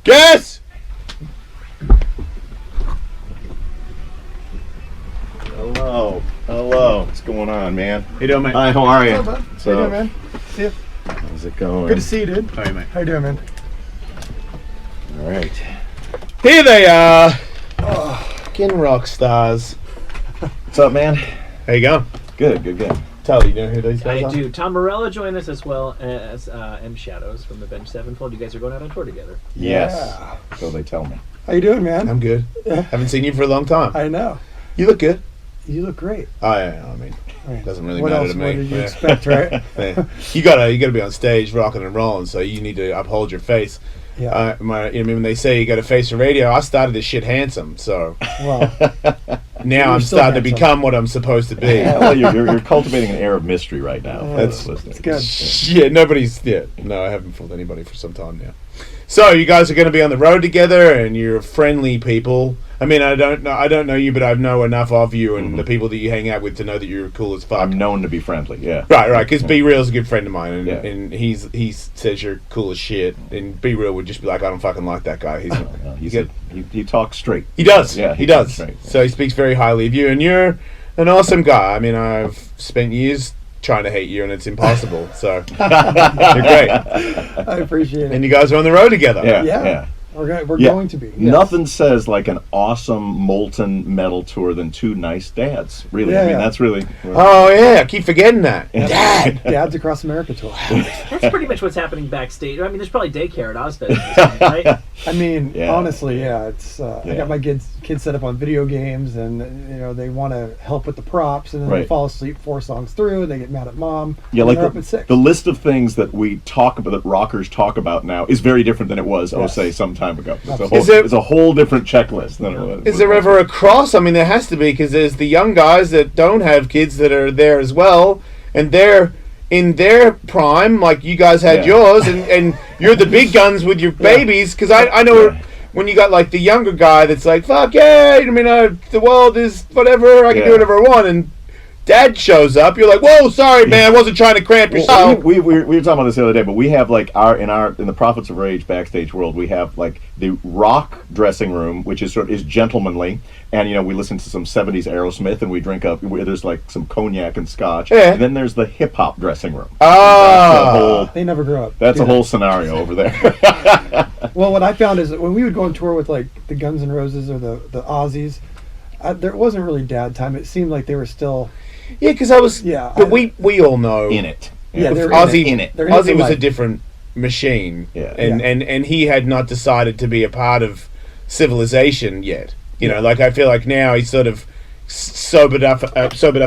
Guess! Hello. Hello. What's going on, man? How you doing, mate? Hi, how are you? What's up, bud? How you doing, man? See ya. How's it going? Good to see you, dude. How are you, mate? How you doing, man? All right. Here they are. Oh, fucking rock stars. What's up, man? How you going? Good. Tell you know who these guys I are? do. Tom Morello joined us as well as M Shadows from Avenged Sevenfold. You guys are going out on tour together. Yes. Yeah. So they tell me. How you doing, man? I'm good. Yeah. Haven't seen you for a long time. I know. You look good. You look great. Oh, yeah, I mean, Right. doesn't really What matter else? to me. What did you Yeah. expect, right? Yeah. You gotta be on stage rocking and rolling, so you need to uphold your face. Yeah. You know, when they say you got a face for radio, I started this shit handsome, so Well, now I'm still starting to handsome. become what I'm supposed to be. Yeah, well, you're cultivating an air of mystery right now. That's- listening. it's good. Yeah, no, I haven't fooled anybody for some time now. So you guys are going to be on the road together, and you're friendly people. I mean, I don't know you, but I know enough of you and the people that you hang out with to know that you're cool as fuck. I'm known to be friendly. Yeah. Right. Because Be Real's a good friend of mine, and, Yeah. and he says you're cool as shit. And Be Real would just be like, I don't fucking like that guy. He talks straight. He does. Yeah, he does. Straight. So he speaks very highly of you, and you're an awesome guy. I mean, I've spent years trying to hate you, and it's impossible. So you're great, I appreciate it. and you guys are on the road together. Yeah. We're Yeah. going to be. Yes. Nothing says like an awesome molten metal tour than two nice dads. Really, Yeah, I mean yeah. that's really. Oh yeah, I keep forgetting that. Dad. Dads Across America tour. That's pretty much what's happening backstage. I mean, there's probably daycare at Ozfest, this time, right? I mean, Yeah. honestly, yeah. It's I Yeah. got my kids set up on video games, and they want to help with the props, and then they Right. fall asleep 4 songs through, and they get mad at mom. Yeah, and like they're up at 6. the list of things that we talk about, that rockers talk about now, is very different than it was, Yes. say, some time ago. Absolutely. It's a whole different checklist than it was. Is there ever a cross? I mean, there has to be, because there's the young guys that don't have kids that are there as well, and they're in their prime, like you guys had Yeah. yours, and you're the big guns with your babies. Because I know Yeah. when you got like the younger guy that's like, fuck yeah, I mean, the world is whatever, I can do Yeah. whatever I want, and Dad shows up, you're like, whoa, sorry, man, I wasn't trying to cramp your Well, show. we were talking about this the other day, but we have like in the Prophets of Rage backstage world, we have like the rock dressing room, which is gentlemanly, and we listen to some '70s Aerosmith, and we drink up. There's like some cognac and scotch, Yeah. and then there's the hip hop dressing room. Ah. They never grew up. That's do a that. whole scenario over there. Well, what I found is that when we would go on tour with like the Guns N' Roses or the Aussies, there wasn't really dad time. It seemed like they were still. Yeah, because I was, Yeah, but we all know. In it. Yeah, they're Ozzy, in it. They're in it Ozzy for was a life. different machine, Yeah. and he had not decided to be a part of civilization yet. You know, like I feel like now he's sort of sobered up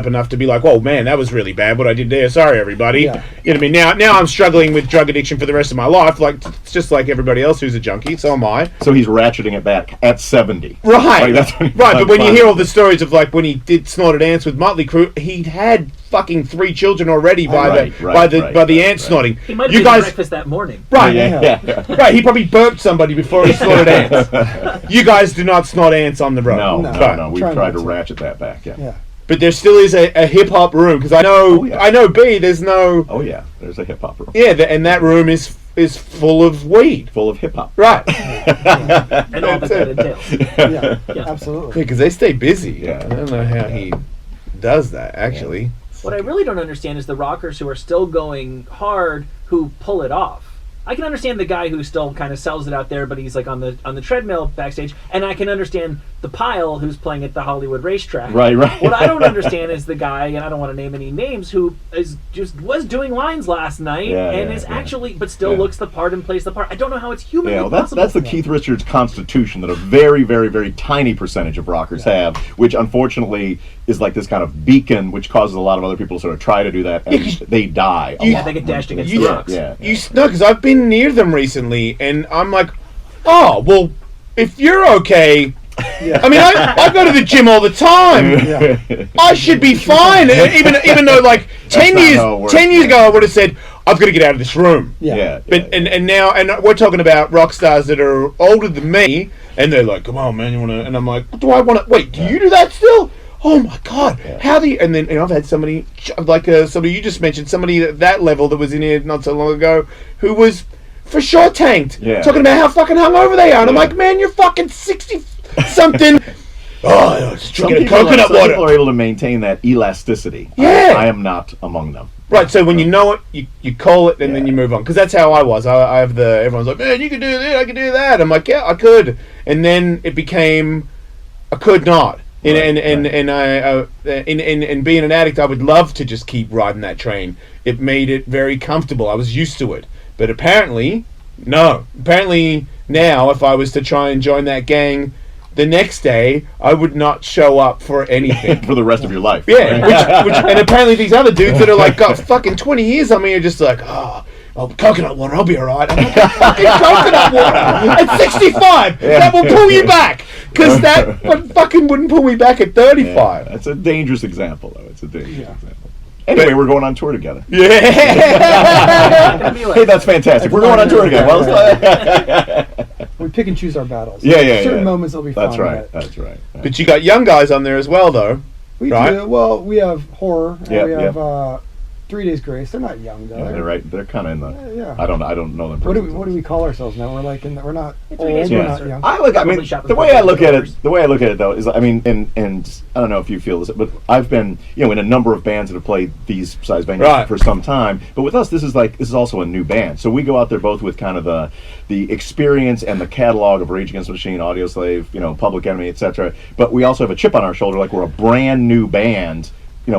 enough to be like, "Whoa, man, that was really bad. What I did there. Sorry, everybody." Yeah. You know what I mean? Now I'm struggling with drug addiction for the rest of my life. Like it's just like everybody else who's a junkie. So am I. So he's ratcheting it back at 70. Right, Like, that's when he's right. like But when you fine. hear all the stories of like when he did Snorted Ants with Motley Crue, he'd had fucking 3 children already by the ant snorting. He might have You been guys, breakfast that morning. right? Yeah. Right, he probably burped somebody before he snorted ants. You guys do not snort ants on the road. No. We Try tried not to to. ratchet that back. Yeah. Yeah. But there still is a hip hop room because I know Oh, yeah. I know B. There's no Oh yeah. There's a hip hop room and that room is full of weed. full of hip hop. Right. And all that entails. Yeah. Yeah. Absolutely. Because they stay busy. Yeah. I don't know how he does that actually. What I really don't understand is the rockers who are still going hard who pull it off. I can understand the guy who still kind of sells it out there, but he's like on the treadmill backstage, and I can understand the pile who's playing at the Hollywood racetrack. Right. What I don't understand is the guy, and I don't want to name any names, who was doing lines last night actually, but still looks the part and plays the part. I don't know how it's humanly Yeah, well, possible. that's the Keith Richards constitution that a very, very, very tiny percentage of rockers have, which unfortunately is like this kind of beacon, which causes a lot of other people to sort of try to do that, and they die. Yeah, they get dashed against the rocks. Yeah. No, because I've been near them recently, and I'm like, oh well, if you're okay. Yeah. I mean, I go to the gym all the time. Yeah. I should be fine. Even though like 10 not years how it works, 10 years yeah. ago I would have said I've got to get out of this room. Yeah. But and now we're talking about rock stars that are older than me, and they're like, "Come on, man, you want to?" And I'm like, "Do I want to? Wait, do you do that still? Oh my god, how do you?" And then I've had somebody like somebody you just mentioned, somebody at that level that was in here not so long ago, who was for sure tanked. Yeah. Talking about how fucking hungover they are. And I'm like, man, you're fucking 60-something. Oh, just drinking coconut some water. people are able to maintain that elasticity. Yeah. I am not among them. Right, so when you know it, you call it, and then you move on. Because that's how I was. I have everyone's like, man, you can do this, I can do that. I'm like, yeah, I could. And then it became, I could not. And being an addict, I would love to just keep riding that train. It made it very comfortable. I was used to it. But apparently, no. Apparently now, if I was to try and join that gang, the next day, I would not show up for anything. For the rest of your life. Yeah, which and apparently these other dudes that are like got fucking 20 years on me are just like, oh, coconut water, I'll be alright. I'm like, fucking coconut water at 65, that will pull you back. Because that fucking wouldn't pull me back at 35. Yeah, that's a dangerous example, though. It's a dangerous example. Anyway, we're going on tour together. Yeah. Hey, that's fantastic. We're going on tour together. Well, We pick and choose our battles. Yeah. Certain moments will be fun. That's right. That's right. But you got young guys on there as well, though. We right? do. Well, we have horror. And Yeah, we have 3 Days Grace. They're not young though. Yeah, they're right. They're kind of in the. Yeah. I don't know them. What do we call ourselves now? We're like we're not It's old. Days We're Grace. not young. I mean, the way I look at it though is, I mean, and I don't know if you feel this, but I've been, in a number of bands that have played these size venues for some time. But with us, this is also a new band. So we go out there both with kind of the experience and the catalog of Rage Against the Machine, Audioslave, Public Enemy, etc. But we also have a chip on our shoulder, like we're a brand new band,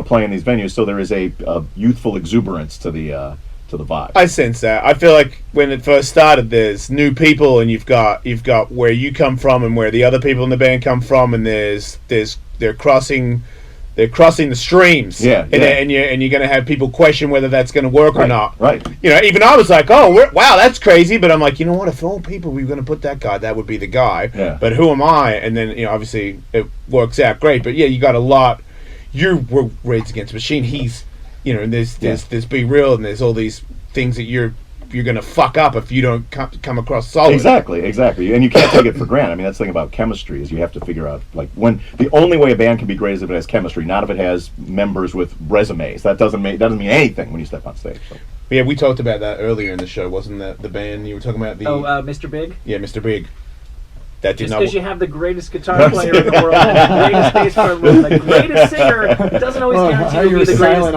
playing these venues. So there is a youthful exuberance to the vibe. I sense that. I feel like when it first started, there's new people, and you've got where you come from and where the other people in the band come from, and they're crossing the streams. Yeah, and you're going to have people question whether that's going to work or not. Right. Even I was like, wow, that's crazy. But I'm like, you know what? If all people we were going to put that guy, that would be the guy. Yeah. But who am I? And then obviously it works out great. But yeah, you got a lot. You were Rage Against the Machine. He's, and there's Be Real, and there's all these things that you're going to fuck up if you don't come across solid. Exactly. And you can't take it for granted. I mean, that's the thing about chemistry is you have to figure out, like, when the only way a band can be great is if it has chemistry, not if it has members with resumes. That doesn't mean anything when you step on stage. So. Yeah, we talked about that earlier in the show, wasn't that the band you were talking about? Mr. Big? Yeah, Mr. Big. That did Just not. because you have the greatest guitar player in the world, the greatest bass player in the world, the greatest singer, doesn't always guarantee you'll be the greatest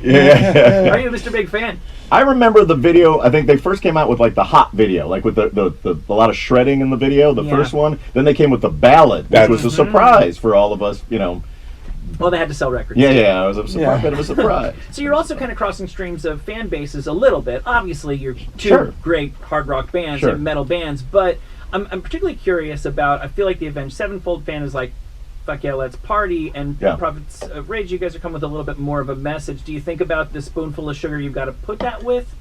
band. Yeah. Are you a Mr. Big fan? I remember the video. I think they first came out with like the hot video, like with the a lot of shredding in the video, the first one. Then they came with the ballad, which was a surprise for all of us, Well, they had to sell records. Yeah, it was a surprise. Bit of a surprise. So you're also kind of crossing streams of fan bases a little bit. Obviously, you're two great hard rock bands and metal bands, but I'm particularly curious about, I feel like the Avenged Sevenfold fan is like, fuck yeah, let's party, and Prophets of Rage, you guys are coming with a little bit more of a message. Do you think about the spoonful of sugar you've got to put that with?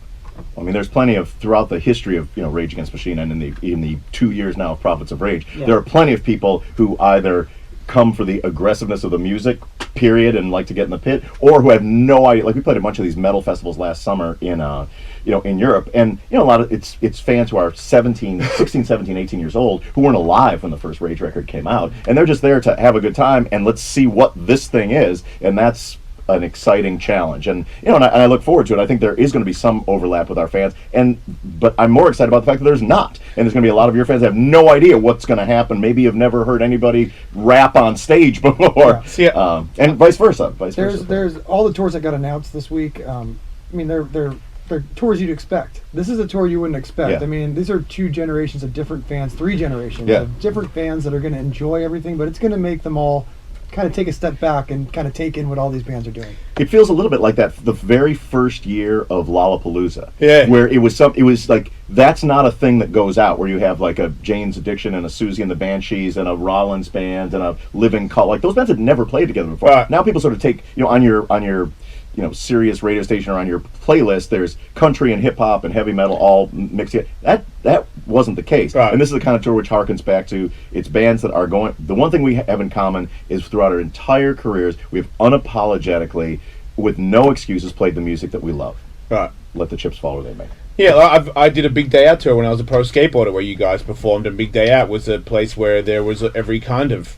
I mean, there's plenty of, throughout the history of Rage Against the Machine and in the 2 years now of Prophets of Rage, there are plenty of people who either come for the aggressiveness of the music, period, and like to get in the pit, or who have no idea. Like, we played a bunch of these metal festivals last summer in Europe, and a lot of it's fans who are 16, 17, 18 years old who weren't alive when the first Rage record came out, and they're just there to have a good time and let's see what this thing is, and that's an exciting challenge, and I look forward to it. I think there is going to be some overlap with our fans, but I'm more excited about the fact that there's not, and there's going to be a lot of your fans that have no idea what's going to happen. Maybe you've never heard anybody rap on stage before, and vice versa. There's all the tours that got announced this week. I mean, they're tours you'd expect. This is a tour you wouldn't expect. I mean, these are 2 generations of different fans, 3 generations of different fans that are going to enjoy everything, but it's going to make them all kind of take a step back and kind of take in what all these bands are doing. It feels a little bit like that the very first year of Lollapalooza, where it was like, that's not a thing that goes out, where you have like a Jane's Addiction and a Susie and the Banshees and a Rollins band and a Living Cult. Like, those bands had never played together before. Now people sort of take, on your Sirius radio station or on your playlist, there's country and hip hop and heavy metal all mixed together. That wasn't the case. And this is the kind of tour which harkens back to, it's bands that are going, the one thing we have in common is throughout our entire careers, we have unapologetically, with no excuses, played the music that we love. Let the chips fall where they may. Yeah, I did a Big Day Out tour when I was a pro skateboarder, where you guys performed, and Big Day Out was a place where there was every kind of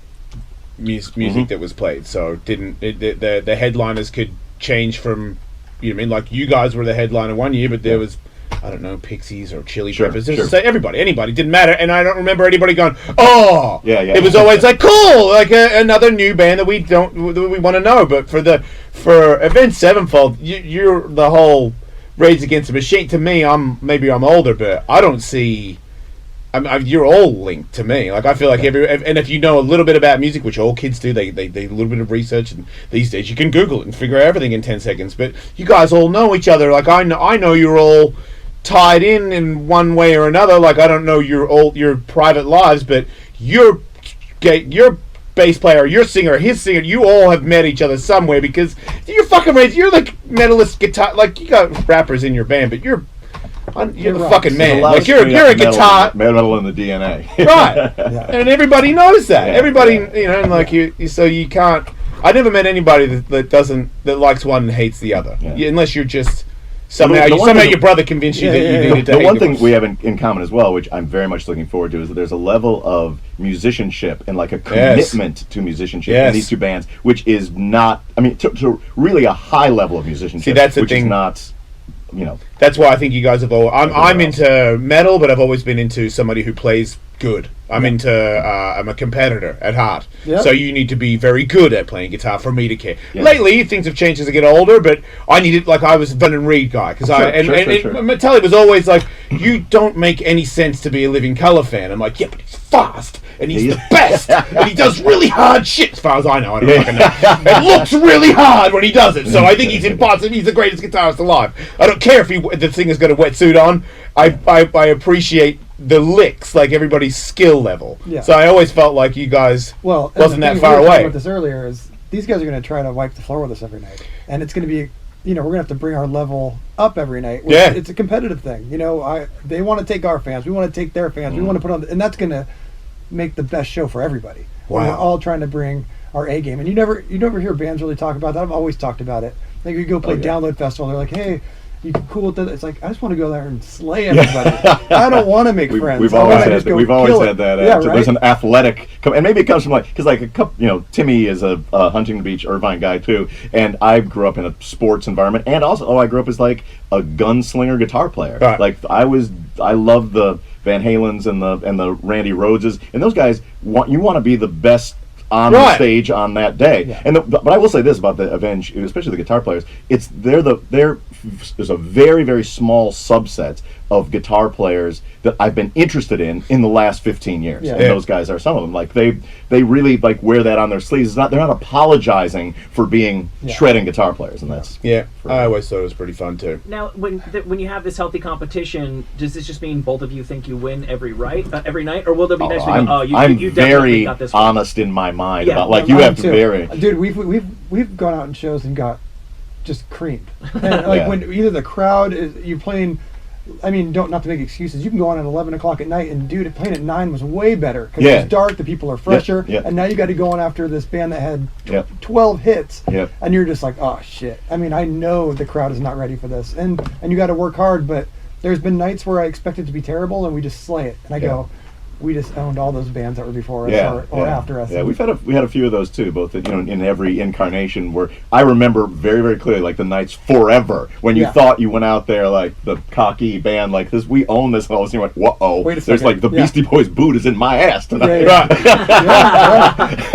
music that was played. So the headliners could change from, like, you guys were the headliner one year, but there was I don't know, Pixies or Chili Sure, Peppers. sure. Just anybody, didn't matter. And I don't remember anybody going, oh, Yeah. It was always like, cool, like another new band that we want to know. But for Avenged Sevenfold, you're the whole Rage Against the Machine. To me, maybe I'm older, but I don't see. You're all linked to me. Like I feel like and if you know a little bit about music, which all kids do, they a little bit of research, and these days you can Google it and figure out everything in 10 seconds. But you guys all know each other. Like I know you're all tied in one way or another. Like I don't know your private lives, but your bass player, your singer, his singer, you all have met each other somewhere because you're fucking raised. You're like metalist guitar. Like you got rappers in your band, but you're the fucking man. Like you're a guitar metal in the DNA, right? Yeah. And everybody knows that. Yeah, everybody, and like so you can't. I never met anybody that likes one and hates the other, unless you're just somehow your brother convinced you that you needed to. The hate one thing we have in common as well, which I'm very much looking forward to, is that there's a level of musicianship and like a commitment to musicianship in these two bands, which is not. I mean, to really a high level of musicianship. See, that's the which thing. Is not. That's why I think you guys have always. I'm into metal, but I've always been into somebody who plays good. I'm I'm a competitor at heart. Yep. So you need to be very good at playing guitar for me to care. Yeah. Lately, things have changed as I get older, but I needed, like, I was a Vernon Reid guy because Sure. Metallica was always like, you don't make any sense to be a Living Colour fan. I'm like, yeah, but he's fast and he's the best and he does really hard shit. As far as I know, I don't fucking know. It looks really hard when he does it. So I think he's impossible. He's the greatest guitarist alive. I don't care if the singer's got a wetsuit on. I appreciate the licks, like everybody's skill level. Yeah. So I always felt like you guys wasn't that far away. About this earlier is these guys are going to try to wipe the floor with us every night, and it's going to be, we're going to have to bring our level up every night. It's a competitive thing. They want to take our fans, we want to take their fans, we want to put on, and that's going to make the best show for everybody. Wow. We're all trying to bring our A game, and you never hear bands really talk about that. I've always talked about it. Like you go play Download Festival, they're like, hey, you cool with that? It's like, I just want to go there and slay everybody. I don't want to make friends. We've always had that. Yeah, right? There's an athletic, and maybe it comes from because a couple, Timmy is a Huntington Beach, Irvine guy too, and I grew up in a sports environment, and also I grew up as like a gunslinger guitar player. Right. Like I loved the Van Halens and the Randy Rhodeses, and those guys want to be the best on the stage on that day. Yeah. But I will say this about the Avenged, especially the guitar players, there's a very, very small subset of guitar players that I've been interested in the last 15 years. And those guys are some of them. Like they really like wear that on their sleeves. They're not apologizing for being shredding guitar players, and that's I always thought it was pretty fun too. Now, when you have this healthy competition, does this just mean both of you think you win every night, or will there be nights where I'm you very got this one? honest in my mind about you have to vary. Dude, we've gone out in shows and got just creamed. And when either the crowd is you're playing. I mean, not to make excuses. You can go on at 11 o'clock at night, and dude, playing at 9 was way better because it was dark. The people are fresher, and now you got to go on after this band that had 12 hits, and you're just like, oh shit. I mean, I know the crowd is not ready for this, and you got to work hard. But there's been nights where I expect it to be terrible, and we just slay it, and I go, we just owned all those bands that were before us or after us. Yeah, we had a few of those too, both in every incarnation. Where I remember very, very clearly, like the nights forever when you thought you went out there like the cocky band like this. We own this, and all of a sudden you went, whoa! There's like the Beastie Boys boot is in my ass tonight.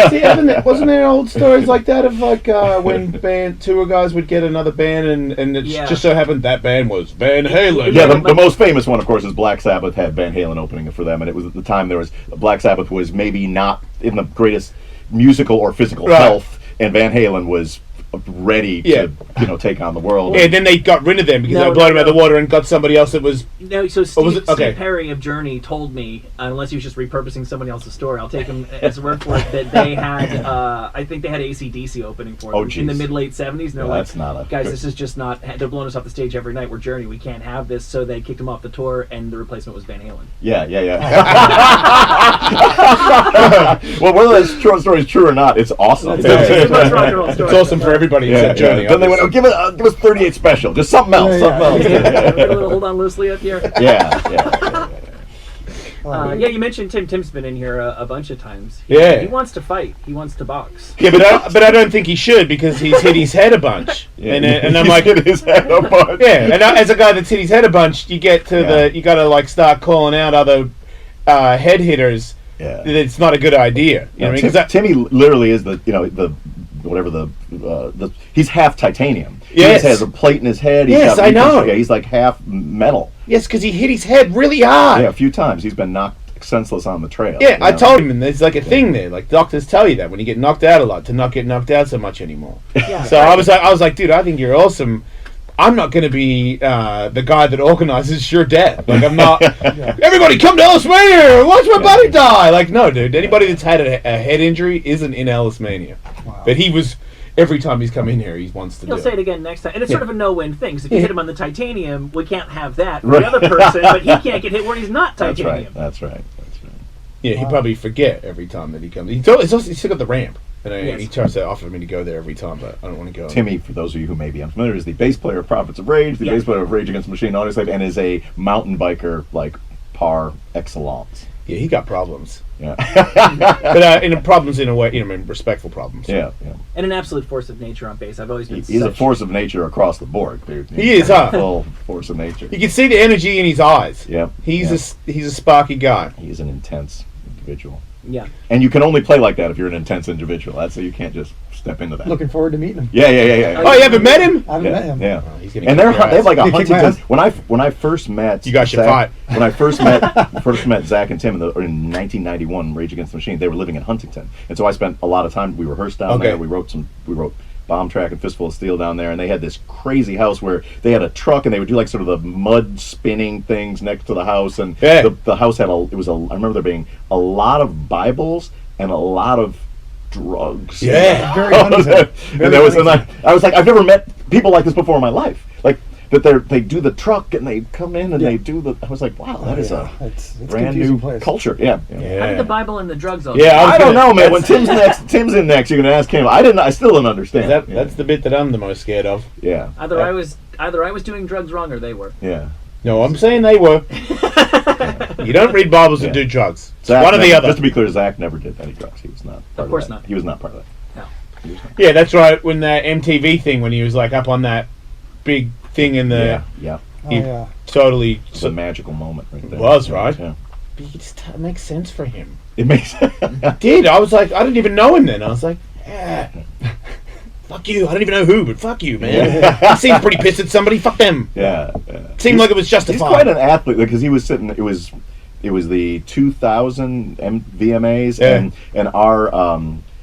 See, wasn't there old stories like that of like when tour guys would get another band and it just so happened that band was Van Halen. Yeah, the most famous one, of course, is Black Sabbath had Van Halen opening for them, and it was at the time there was Black Sabbath was maybe not in the greatest musical or physical health, and Van Halen was ready to take on the world. Yeah, then they got rid of them because they blown them out of the water and got somebody else that was. No, so Steve Perry of Journey told me, unless he was just repurposing somebody else's story, I'll take him as word for it, that they had, I think they had AC/DC opening for them in the mid-late 70s. And they're like, guys, this is just not, they're blowing us off the stage every night. We're Journey. We can't have this. So they kicked him off the tour, and the replacement was Van Halen. Yeah. Well, whether that story is true or not, it's awesome. It's awesome for everybody except Journey. Then they went, give us 38 special, just something else. A little hold on loosely up here. Yeah. Yeah, you mentioned Tim. Tim's been in here a bunch of times. Yeah. He wants to fight. He wants to box. Yeah, but I don't think he should because he's hit his head a bunch. Yeah, And I'm he's like, hit his head a bunch. yeah. And as a guy that's hit his head a bunch, you get to you got to like start calling out other head hitters. Yeah. It's not a good idea. You know what I mean? 'Cause Timmy literally is he's half titanium. Yes. He has a plate in his head. Yes, I know. Yeah, he's like half metal. Yes, because he hit his head really hard. Yeah, a few times he's been knocked senseless on the trail. Yeah, you know? I told him, and there's like a thing there. Like doctors tell you that when you get knocked out a lot, to not get knocked out so much anymore. Yeah. So I was like, dude, I think you're awesome. I'm not going to be the guy that organizes your death. Like, I'm not. Everybody come to Ellis Mania! Watch my buddy die! Like, no, dude. Anybody that's had a head injury isn't in Ellis Mania. Wow. But he was. Every time he's come in here, he wants to He'll do say it again next time. And it's sort of a no-win thing. Because if you hit him on the titanium, we can't have that for the other person, but he can't get hit where he's not titanium. That's right. Yeah, he'd probably forget every time that he comes. He's still got the ramp. And he tries to offer me to go there every time, but I don't want to go. Timmy, for those of you who may be unfamiliar, is the bass player of Prophets of Rage, the bass player of Rage Against the Machine, Audio Slave, and is a mountain biker like par excellence. Yeah, he got problems. Yeah. But problems in a way, respectful problems. Yeah. And an absolute force of nature on bass. I've always been He's a force of nature across the board, dude. He is, huh? Full force of nature. You can see the energy in his eyes. Yeah. He's a sparky guy. He's an intense individual. Yeah. And you can only play like that if you're an intense individual. That's so you can't just step into that. Looking forward to meeting him. Yeah. Oh, you haven't met him? I haven't met him. Yeah. Oh, he's gonna And kick they your ass. have like a He kicked my Huntington. ass. When I first met You guys should Zach, fight. when I first met Zach and Tim in 1991, Rage Against the Machine, they were living in Huntington, and so I spent a lot of time. We rehearsed down there. We wrote Bomb Track and Fistful of Steel down there, and they had this crazy house where they had a truck and they would do like sort of the mud spinning things next to the house, and the house had I remember there being a lot of Bibles and a lot of drugs. Yeah. Very Huntington. And there was, and I was like, I've never met people like this before in my life. Like that they do the truck and they come in and they do the. I was like, wow, that is a It's brand confusing new place. culture. Yeah. How did the Bible and the drugs all Yeah, I don't know, man. When Tim's in next, you're gonna ask him. I still don't understand. That's the bit that I'm the most scared of. Yeah. Either I was doing drugs wrong or they were. Yeah. No, I'm saying they were. You don't read Bibles and do drugs. Zach One or the other. Just to be clear, Zach never did any drugs. He was not. Of course that. not. He was not part of that. No. Yeah, that's right. When that MTV thing, when he was like up on that big thing in the, Yeah. Oh, he yeah. totally It's a magical moment right there. was, right? Yeah. But it makes sense for him. It makes. It did. I was like, I didn't even know him then. I was like, yeah. Fuck you. I don't even know who, but fuck you, man. He seemed pretty pissed at somebody. Fuck them. Yeah. Seemed like it was justified. He's quite an athlete because he was sitting. It was the 2000 VMAs, and our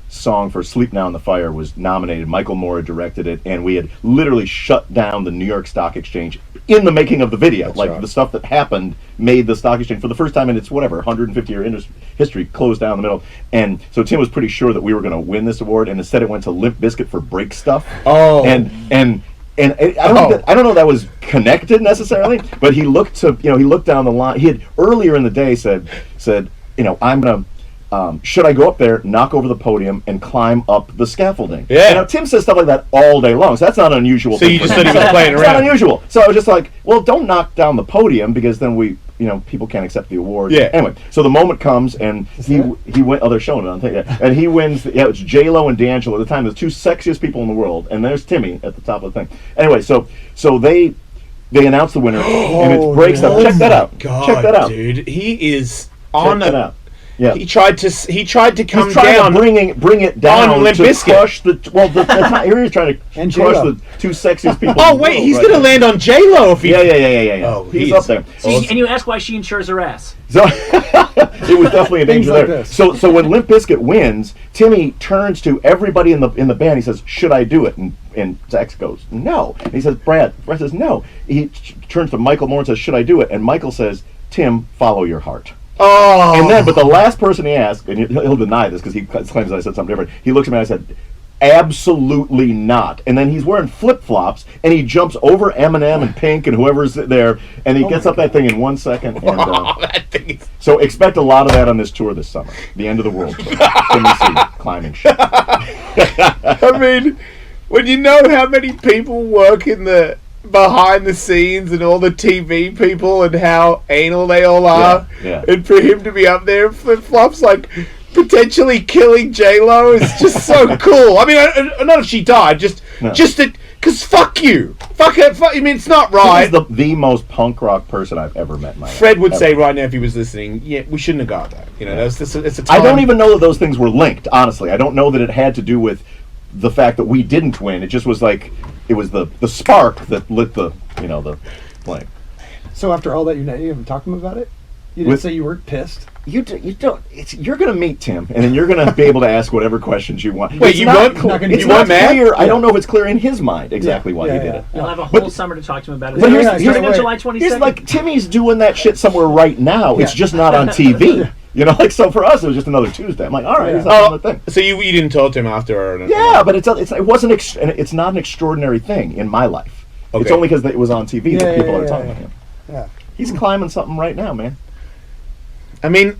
song for "Sleep Now in the Fire" was nominated. Michael Moore directed it, and we had literally shut down the New York Stock Exchange in the making of the video. That's like right. the stuff that happened made the stock exchange for the first time in its 150-year history closed down in the middle. And so Tim was pretty sure that we were going to win this award, and instead it went to Limp Bizkit for "Break Stuff." Oh. And I don't know that was connected necessarily, but he looked down the line. He had earlier in the day said, I'm gonna. Should I go up there, knock over the podium, and climb up the scaffolding? Yeah. And Tim says stuff like that all day long, so that's not unusual. So you just thought he was playing It's around. not unusual. So I was just like, well, don't knock down the podium because then people can't accept the award. Yeah. Anyway, so the moment comes and he went. Oh, they're showing it on tape. Yeah. And he wins. Yeah, it's J-Lo and D'Angelo at the time, the two sexiest people in the world, and there's Timmy at the top of the thing. Anyway, so they announced the winner, and it breaks up. Check that out. God, Check that out. dude. He is Check on that out. Yeah. He tried to come He's trying down. to bring it down on Limp to Bizkit. crush here he's trying to And crush J-Lo. the two sexiest people. Oh in the wait, world he's right gonna now. land on J-Lo if he. Yeah. Oh, he's he up is there. And you ask why she insures her ass. So it was definitely a Things danger like there. this. So when Limp Bizkit wins, Timmy turns to everybody in the band. He says, "Should I do it?" And Zach goes, "No." And he says, Brad says, "No." He turns to Michael Moore and says, "Should I do it?" And Michael says, "Tim, follow your heart." Oh. And then, but the last person he asked, and he'll deny this because he claims I said something different. He looks at me and I said, "Absolutely not." And then he's wearing flip-flops and he jumps over Eminem and Pink and whoever's there, and he gets up that thing in 1 second. And that thing is. so expect a lot of that on this tour this summer, the end of the world tour. Timmy C, climbing shit. I mean, when you know how many people work in the behind the scenes and all the TV people and how anal they all are. Yeah. And for him to be up there in flip-flops, like, potentially killing J-Lo is just so cool. I mean, not if she died, just that, because fuck you. Fuck it. I mean, it's not right. He's the most punk rock person I've ever met in my life. Fred would say right now, if he was listening, yeah, we shouldn't have got that. You know, it's a time. I don't even know that those things were linked, honestly. I don't know that it had to do with the fact that we didn't win. It just was like, it was the spark that lit the flame. So after all that, you haven't talked to him about it? You didn't say you weren't pissed? You don't. You're going to meet Tim, and then you're going to be able to ask whatever questions you want. Wait, you weren't clear. I don't know if it's clear in his mind exactly why he did it. You'll have a whole summer to talk to him about it. But Starting on July 22nd. Here's like, Timmy's doing that shit somewhere right now. It's just not on TV. You know, like, so for us, it was just another Tuesday. I'm like, all right, it's not another thing. So you didn't talk to him after? Or yeah, but it's not an extraordinary thing in my life. Okay. It's only because it was on TV that people are talking about him. Yeah. He's climbing something right now, man. I mean,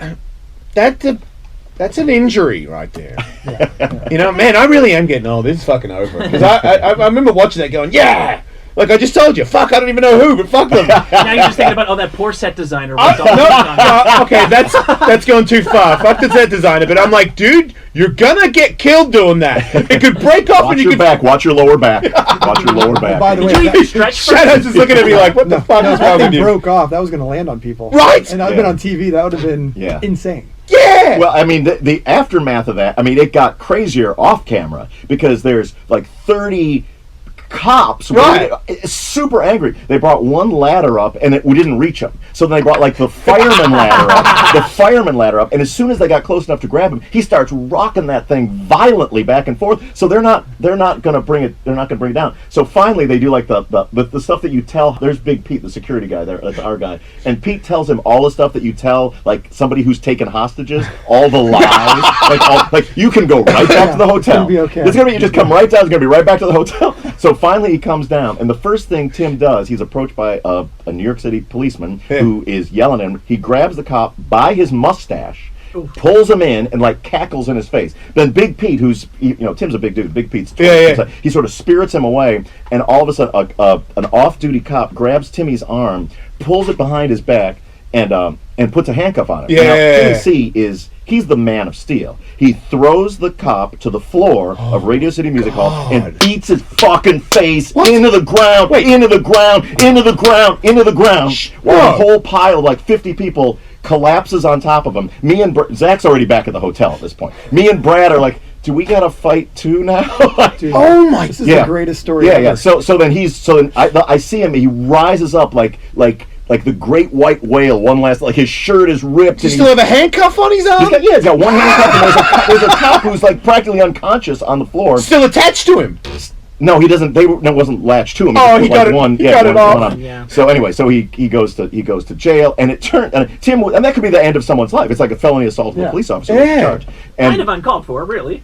that's an injury right there. Yeah. You know, man, I really am getting old. This is fucking over. Because I remember watching that going, yeah! Like I just told you, fuck, I don't even know who, but fuck them. Now you're just thinking about, that poor set designer. Okay, that's going too far. Fuck the set designer, but I'm like, dude, you're gonna get killed doing that. It could break off and you could... back. Watch your lower back. Watch your lower back. By the way, Shadow's just looking at me like, what the fuck is wrong with you? Broke off. That was gonna land on people. Right! And I've been on TV. That would have been insane. Yeah! Well, I mean, the aftermath of that, I mean, it got crazier off camera because there's like 30 cops super angry. They brought one ladder up and we didn't reach him. So then they brought like the fireman ladder up, and as soon as they got close enough to grab him, he starts rocking that thing violently back and forth. So they're not going to bring it down. So finally they do like the stuff that you tell. There's Big Pete, the security guy there, that's our guy. And Pete tells him all the stuff that you tell like somebody who's taken hostages, all the lies. like you can go right back to the hotel. It's gonna be okay. It's going to be, you just come right down, it's going to be right back to the hotel. So finally he comes down, and the first thing Tim does, he's approached by a New York City policeman who is yelling at him. He grabs the cop by his mustache, pulls him in, and like cackles in his face. Then Big Pete, who's, Tim's a big dude, Big Pete's he sort of spirits him away, and all of a sudden an off-duty cop grabs Timmy's arm, pulls it behind his back, and puts a handcuff on it. Now, Timmy C he's the man of steel. He throws the cop to the floor of Radio City Music Hall and beats his fucking face into the ground, into the ground, while a whole pile of like 50 people collapses on top of him. Me and Zach's already back at the hotel at this point. Me and Brad are like, do we gotta fight too now? Dude, this is the greatest story ever. Yeah. So then I see him. He rises up like the great white whale. One last, like his shirt is ripped. Does he still have a handcuff on his arm? He's got one handcuff, and there's a cop who's like practically unconscious on the floor. Still attached to him. No, he doesn't. Wasn't latched to him. He got it off. Yeah. So anyway, he goes to jail, and Tim, and that could be the end of someone's life. It's like a felony assault of a police officer charge. Kind of uncalled for, really.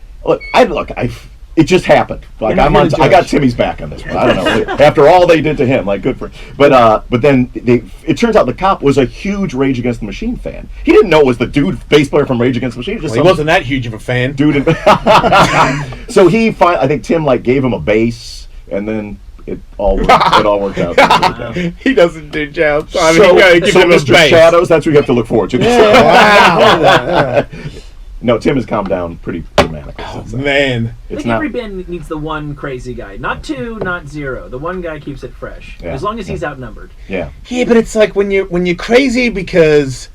It just happened. Like I got Timmy's back on this one. I don't know. After all they did to him, like good for. But then it turns out the cop was a huge Rage Against the Machine fan. He didn't know it was the dude bass player from Rage Against the Machine. He wasn't that huge of a fan, dude. So I think Tim like gave him a bass, and then it all worked out. He doesn't do jail time. So Mr. Shadows, that's what you have to look forward to. Wow. No, Tim has calmed down pretty dramatically. Oh, man. I think every band needs the one crazy guy. Not two, not zero. The one guy keeps it fresh. As long as he's outnumbered. Yeah. Yeah, but it's like when you're crazy because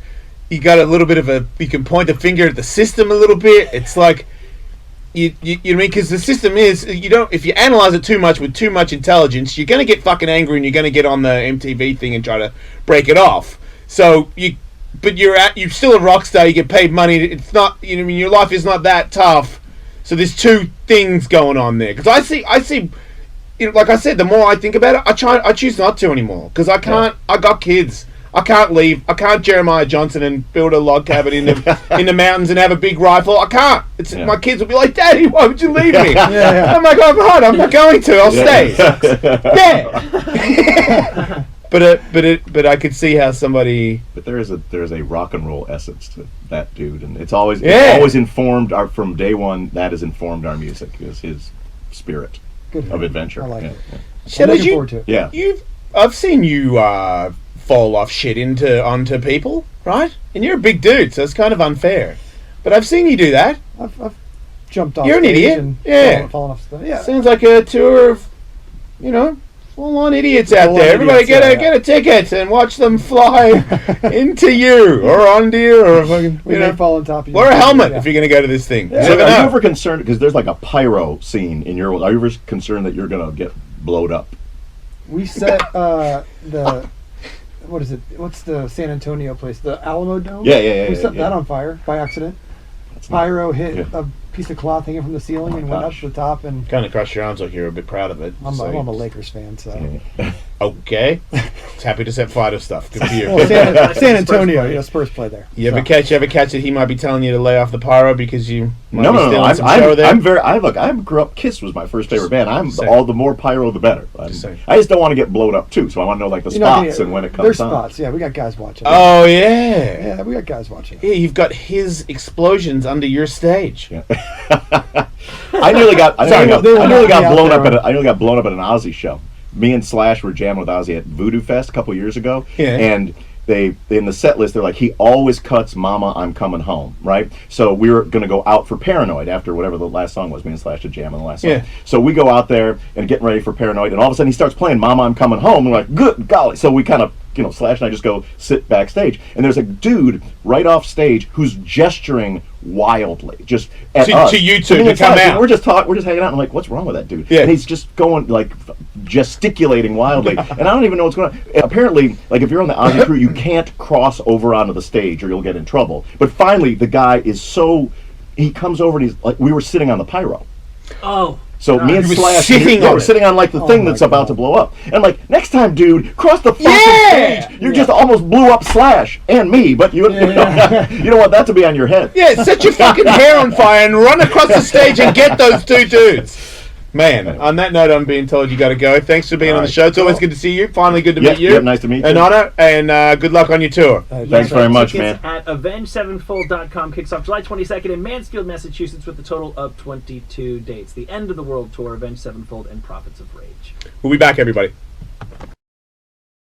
you got a little bit of you can point the finger at the system a little bit. It's like, you mean, because the system is, if you analyze it too much with too much intelligence, you're going to get fucking angry and you're going to get on the MTV thing and try to break it off. So But you're still a rock star. You get paid money. It's not, your life is not that tough. So there's two things going on there. Because I see, like I said, the more I think about it, I choose not to anymore. Because I can't. I got kids. I can't leave. I can't Jeremiah Johnson and build a log cabin in the mountains and have a big rifle. I can't. My kids will be like, Daddy, why would you leave me? I'm like, oh God, I'm not going to. I'll stay. Yeah. But I could see how somebody. But there is a rock and roll essence to that dude, and it's always informed from day one. That has informed our music is his spirit. good of adventure. I like yeah. it. Shit, I'm looking you- forward to it. Yeah. I've seen you fall off shit onto people, right? And you're a big dude, so it's kind of unfair. But I've seen you do that. I've jumped off You're an stage idiot. and Yeah. fallen off stuff. Yeah. Sounds like a tour of, full-on idiots out there. Everybody idiots, get a ticket and watch them fly into you or onto you or fucking. We may fall on top of you. Wear a helmet if you're going to go to this thing. Yeah. You never Are you know. ever concerned, because there's like a pyro scene in your world, are you ever concerned that you're going to get blowed up? We set what is it? What's the San Antonio place? The Alamo Dome? Yeah. We set that on fire by accident. Pyro hit a piece of cloth hanging from the ceiling and went up to the top. And Kind of cross your arms like you're a bit proud of it. I'm a Lakers fan, so. Okay. It's happy to set fire to stuff. Good for you. Well, San Antonio, Spurs play there. You ever catch it? He might be telling you to lay off the pyro because you might be No. stealing some show there. I'm very. I grew up. Kiss was my first favorite band. All the more pyro, the better. I just don't want to get blowed up too. So I want to know like the spots and when it comes. There's on. spots. Yeah, we got guys watching. Oh yeah. Yeah, we got guys watching. Yeah, you've got his explosions under your stage. Yeah. I nearly got blown up at an Ozzy show. Me and Slash were jamming with Ozzy at Voodoo Fest a couple years ago, and they in the set list they're like, he always cuts "Mama, I'm Coming Home," right? So we were going to go out for Paranoid after whatever the last song was. Me and Slash did jam on the last song. So we go out there and getting ready for Paranoid, and all of a sudden he starts playing "Mama, I'm Coming Home," and we're like, good golly! So we kind of, Slash and I just go sit backstage, and there's a dude right off stage who's gesturing wildly, just at us. To you two to come out. And we're just hanging out. And I'm like, what's wrong with that dude? Yeah. And he's just going like gesticulating wildly, and I don't even know what's going on. And apparently, like if you're on the Ozzy crew, you can't cross over onto the stage or you'll get in trouble. But finally, the guy he comes over and he's like, we were sitting on the pyro. Oh. So me and You were Slash sitting on we're it. sitting on like the thing that's about to blow up. And I'm like, next time, dude, cross the fucking stage. You just almost blew up Slash and me, but you don't want that to be on your head. Yeah, set your fucking hair on fire and run across the stage and get those two dudes. Man, on that note, I'm being told you got to go. Thanks for being on the show. It's always good to see you. Finally, good to meet you. Yep, nice to meet you. An honor, and good luck on your tour. Thanks very much, man. At Avenged7fold.com kicks off July 22nd in Mansfield, Massachusetts, with a total of 22 dates. The End of the World Tour, Avenged Sevenfold, and Prophets of Rage. We'll be back, everybody.